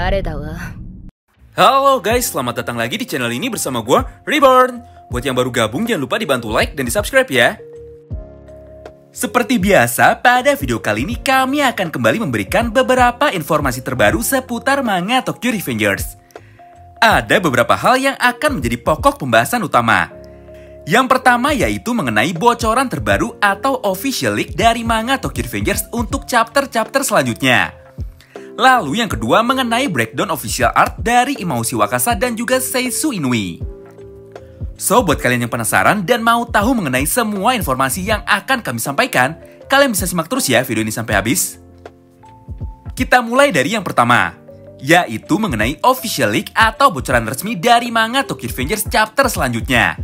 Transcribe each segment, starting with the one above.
誰だわ。 Halo guys, selamat datang lagi di channel ini bersama gue, Reborn. Buat yang baru gabung, jangan lupa dibantu like dan di subscribe ya. Seperti biasa, pada video kali ini kami akan kembali memberikan beberapa informasi terbaru seputar manga Tokyo Revengers. Ada beberapa hal yang akan menjadi pokok pembahasan utama. Yang pertama yaitu mengenai bocoran terbaru atau official leak dari manga Tokyo Revengers untuk chapter-chapter selanjutnya. Lalu yang kedua mengenai breakdown official art dari Imaushi Wakasa dan juga Seisu Inui. So, buat kalian yang penasaran dan mau tahu mengenai semua informasi yang akan kami sampaikan, kalian bisa simak terus ya video ini sampai habis. Kita mulai dari yang pertama, yaitu mengenai official leak atau bocoran resmi dari manga Tokyo Revengers chapter selanjutnya.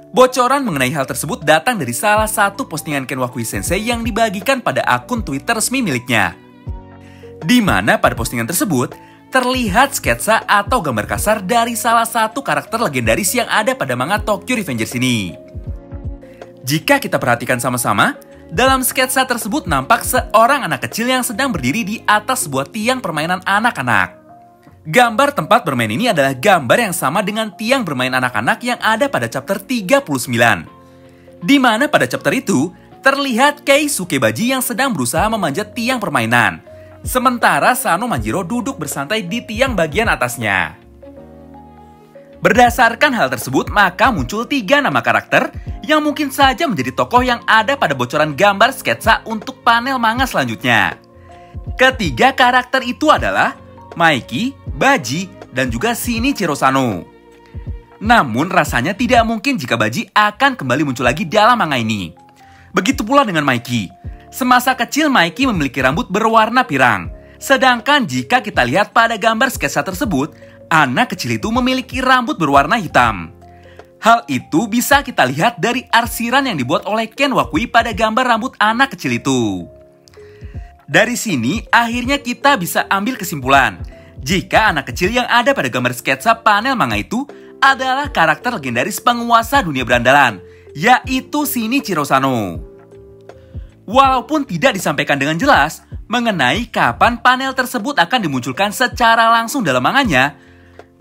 Bocoran mengenai hal tersebut datang dari salah satu postingan Ken Wakui Sensei yang dibagikan pada akun Twitter resmi miliknya. Di mana pada postingan tersebut terlihat sketsa atau gambar kasar dari salah satu karakter legendaris yang ada pada manga Tokyo Revengers ini. Jika kita perhatikan sama-sama, dalam sketsa tersebut nampak seorang anak kecil yang sedang berdiri di atas sebuah tiang permainan anak-anak. Gambar tempat bermain ini adalah gambar yang sama dengan tiang bermain anak-anak yang ada pada chapter 39. Di mana pada chapter itu terlihat Keisuke Baji yang sedang berusaha memanjat tiang permainan. Sementara Sano Manjiro duduk bersantai di tiang bagian atasnya. Berdasarkan hal tersebut, maka muncul 3 nama karakter yang mungkin saja menjadi tokoh yang ada pada bocoran gambar sketsa untuk panel manga selanjutnya. Ketiga karakter itu adalah Maiki, Baji, dan juga Shinichiro Sano. Namun rasanya tidak mungkin jika Baji akan kembali muncul lagi dalam manga ini. Begitu pula dengan Maiki. Semasa kecil Maiki memiliki rambut berwarna pirang. Sedangkan jika kita lihat pada gambar sketsa tersebut, anak kecil itu memiliki rambut berwarna hitam. Hal itu bisa kita lihat dari arsiran yang dibuat oleh Ken Wakui pada gambar rambut anak kecil itu. Dari sini akhirnya kita bisa ambil kesimpulan jika anak kecil yang ada pada gambar sketsa panel manga itu adalah karakter legendaris penguasa dunia berandalan, yaitu Shinichiro Sano. Walaupun tidak disampaikan dengan jelas mengenai kapan panel tersebut akan dimunculkan secara langsung dalam manganya,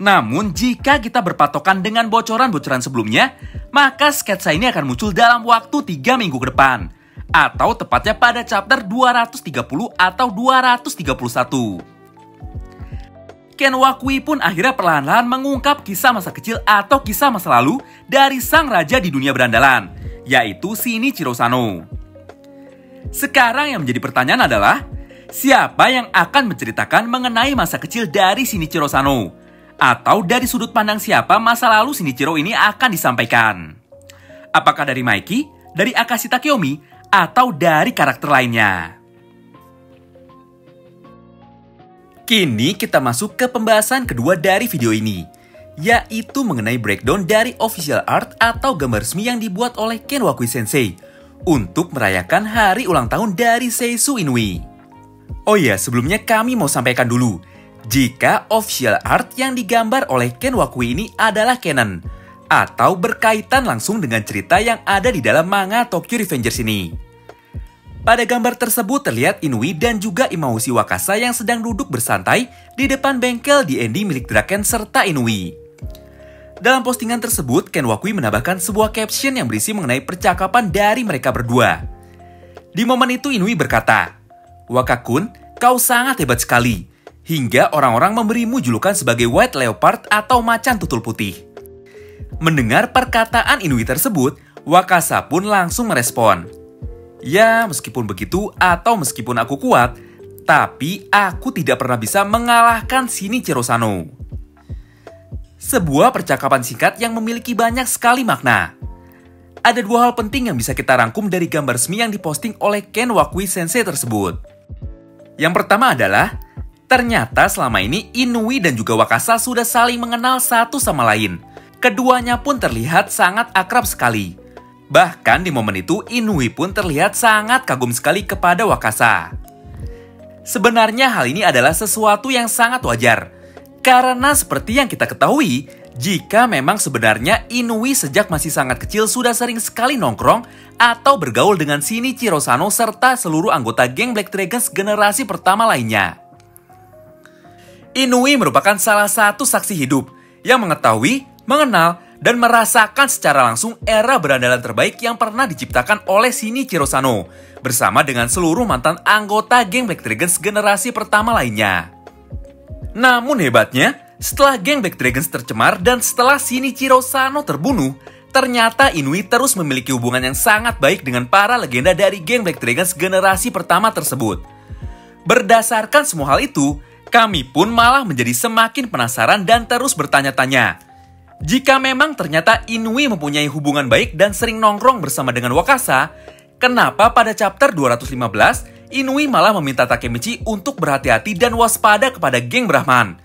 namun jika kita berpatokan dengan bocoran-bocoran sebelumnya, maka sketsa ini akan muncul dalam waktu 3 minggu ke depan, atau tepatnya pada chapter 230 atau 231. Ken Wakui pun akhirnya perlahan-lahan mengungkap kisah masa kecil atau kisah masa lalu dari sang raja di dunia berandalan, yaitu Shinichiro Sano. Sekarang yang menjadi pertanyaan adalah, siapa yang akan menceritakan mengenai masa kecil dari Shinichiro Sano? Atau dari sudut pandang siapa masa lalu Shinichiro ini akan disampaikan? Apakah dari Maiki, dari Akashi Takeyomi, atau dari karakter lainnya? Kini kita masuk ke pembahasan kedua dari video ini, yaitu mengenai breakdown dari official art atau gambar resmi yang dibuat oleh Ken Wakui Sensei untuk merayakan hari ulang tahun dari Seisu Inui. Oh iya, sebelumnya kami mau sampaikan dulu, jika official art yang digambar oleh Ken Wakui ini adalah canon, atau berkaitan langsung dengan cerita yang ada di dalam manga Tokyo Revengers ini. Pada gambar tersebut terlihat Inui dan juga Imaushi Wakasa yang sedang duduk bersantai di depan bengkel D&D milik Draken serta Inui. Dalam postingan tersebut, Ken Wakui menambahkan sebuah caption yang berisi mengenai percakapan dari mereka berdua. Di momen itu Inui berkata, "Wakakun, kau sangat hebat sekali, hingga orang-orang memberimu julukan sebagai White Leopard atau macan tutul putih." Mendengar perkataan Inui tersebut, Wakasa pun langsung merespon, "Ya, meskipun begitu atau meskipun aku kuat, tapi aku tidak pernah bisa mengalahkan Shinichiro Sano." Sebuah percakapan singkat yang memiliki banyak sekali makna. Ada 2 hal penting yang bisa kita rangkum dari gambar resmi yang diposting oleh Ken Wakui Sensei tersebut. Yang pertama adalah, ternyata selama ini Inui dan juga Wakasa sudah saling mengenal satu sama lain. Keduanya pun terlihat sangat akrab sekali. Bahkan di momen itu Inui pun terlihat sangat kagum sekali kepada Wakasa. Sebenarnya hal ini adalah sesuatu yang sangat wajar. Karena seperti yang kita ketahui, jika memang sebenarnya Inui sejak masih sangat kecil sudah sering sekali nongkrong atau bergaul dengan Shinichiro Sano serta seluruh anggota geng Black Dragons generasi pertama lainnya. Inui merupakan salah satu saksi hidup yang mengetahui, mengenal, dan merasakan secara langsung era berandalan terbaik yang pernah diciptakan oleh Shinichiro Sano bersama dengan seluruh mantan anggota geng Black Dragons generasi pertama lainnya. Namun hebatnya, setelah geng Black Dragons tercemar dan setelah Shinichiro Sano terbunuh, ternyata Inui terus memiliki hubungan yang sangat baik dengan para legenda dari geng Black Dragons generasi pertama tersebut. Berdasarkan semua hal itu, kami pun malah menjadi semakin penasaran dan terus bertanya-tanya. Jika memang ternyata Inui mempunyai hubungan baik dan sering nongkrong bersama dengan Wakasa, kenapa pada chapter 215, Inui malah meminta Takemichi untuk berhati-hati dan waspada kepada geng Brahman?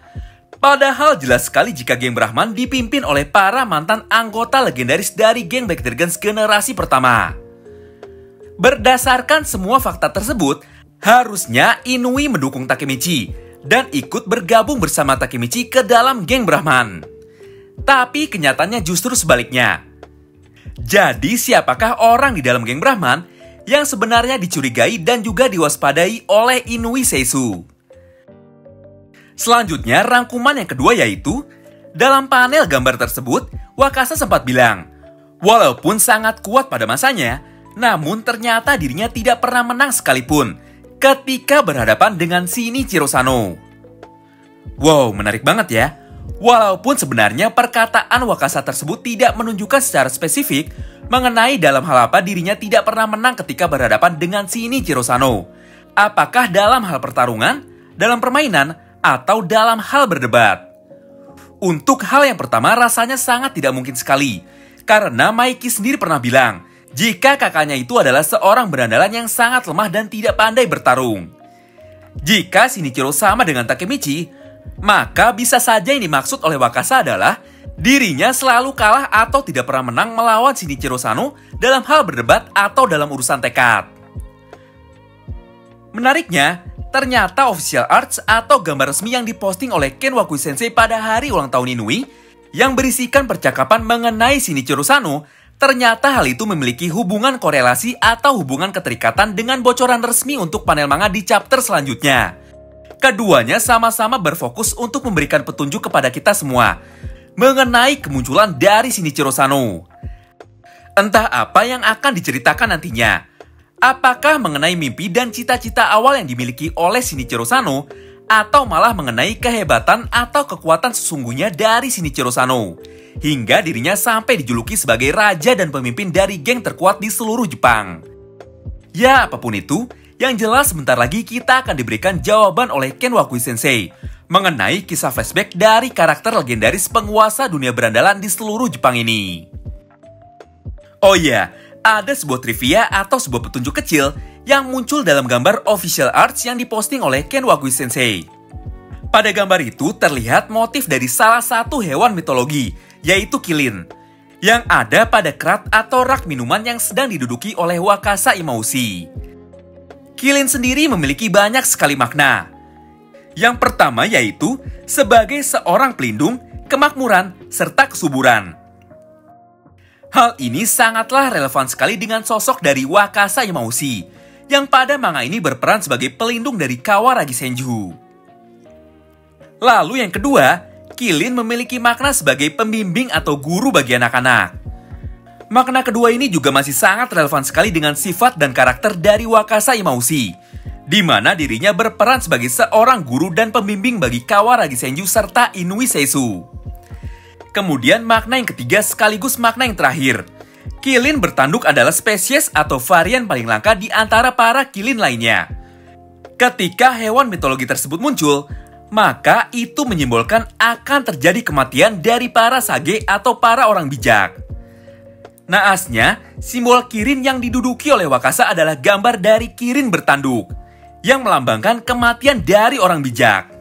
Padahal jelas sekali jika geng Brahman dipimpin oleh para mantan anggota legendaris dari geng Black Dragons generasi pertama. Berdasarkan semua fakta tersebut, harusnya Inui mendukung Takemichi dan ikut bergabung bersama Takemichi ke dalam geng Brahman. Tapi kenyataannya justru sebaliknya. Jadi siapakah orang di dalam geng Brahman yang sebenarnya dicurigai dan juga diwaspadai oleh Inui Seisu? Selanjutnya, rangkuman yang kedua yaitu, dalam panel gambar tersebut, Wakasa sempat bilang, walaupun sangat kuat pada masanya, namun ternyata dirinya tidak pernah menang sekalipun ketika berhadapan dengan Shinichiro Sano. Wow, menarik banget ya. Walaupun sebenarnya perkataan Wakasa tersebut tidak menunjukkan secara spesifik mengenai dalam hal apa dirinya tidak pernah menang ketika berhadapan dengan Shinichiro Sano. Apakah dalam hal pertarungan, dalam permainan, atau dalam hal berdebat? Untuk hal yang pertama rasanya sangat tidak mungkin sekali. Karena Maiki sendiri pernah bilang, jika kakaknya itu adalah seorang berandalan yang sangat lemah dan tidak pandai bertarung. Jika Shinichiro sama dengan Takemichi, maka bisa saja yang dimaksud oleh Wakasa adalah dirinya selalu kalah atau tidak pernah menang melawan Shinichiro Sano dalam hal berdebat atau dalam urusan tekad. Menariknya, ternyata official arts atau gambar resmi yang diposting oleh Ken Wakui Sensei pada hari ulang tahun Inui yang berisikan percakapan mengenai Shinichiro Sano, ternyata hal itu memiliki hubungan korelasi atau hubungan keterikatan dengan bocoran resmi untuk panel manga di chapter selanjutnya. Keduanya sama-sama berfokus untuk memberikan petunjuk kepada kita semua mengenai kemunculan dari Shinichiro Sano. Entah apa yang akan diceritakan nantinya. Apakah mengenai mimpi dan cita-cita awal yang dimiliki oleh Shinichiro Sano, atau malah mengenai kehebatan atau kekuatan sesungguhnya dari Shinichiro Sano, hingga dirinya sampai dijuluki sebagai raja dan pemimpin dari geng terkuat di seluruh Jepang. Ya, apapun itu, yang jelas sebentar lagi kita akan diberikan jawaban oleh Ken Wakui Sensei mengenai kisah flashback dari karakter legendaris penguasa dunia berandalan di seluruh Jepang ini. Oh iya, ada sebuah trivia atau sebuah petunjuk kecil yang muncul dalam gambar official arts yang diposting oleh Ken Wakui Sensei. Pada gambar itu terlihat motif dari salah satu hewan mitologi, yaitu Kilin, yang ada pada kerat atau rak minuman yang sedang diduduki oleh Wakasa Imaushi. Kilin sendiri memiliki banyak sekali makna. Yang pertama yaitu sebagai seorang pelindung, kemakmuran, serta kesuburan. Hal ini sangatlah relevan sekali dengan sosok dari Wakasa Imaushi, yang pada manga ini berperan sebagai pelindung dari Kawaragi Senju. Lalu yang kedua, Kilin memiliki makna sebagai pembimbing atau guru bagi anak-anak. Makna kedua ini juga masih sangat relevan sekali dengan sifat dan karakter dari Wakasa Imaushi, di mana dirinya berperan sebagai seorang guru dan pembimbing bagi Kawaragi Senju serta Inui Seisu. Kemudian makna yang ketiga sekaligus makna yang terakhir. Kilin bertanduk adalah spesies atau varian paling langka di antara para Kilin lainnya. Ketika hewan mitologi tersebut muncul, maka itu menyimbolkan akan terjadi kematian dari para sage atau para orang bijak. Naasnya, simbol Kirin yang diduduki oleh Wakasa adalah gambar dari Kirin bertanduk, yang melambangkan kematian dari orang bijak.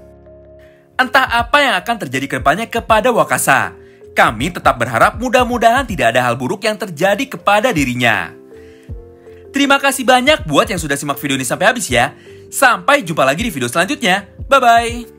Entah apa yang akan terjadi ke depannya kepada Wakasa. Kami tetap berharap mudah-mudahan tidak ada hal buruk yang terjadi kepada dirinya. Terima kasih banyak buat yang sudah simak video ini sampai habis ya. Sampai jumpa lagi di video selanjutnya. Bye-bye.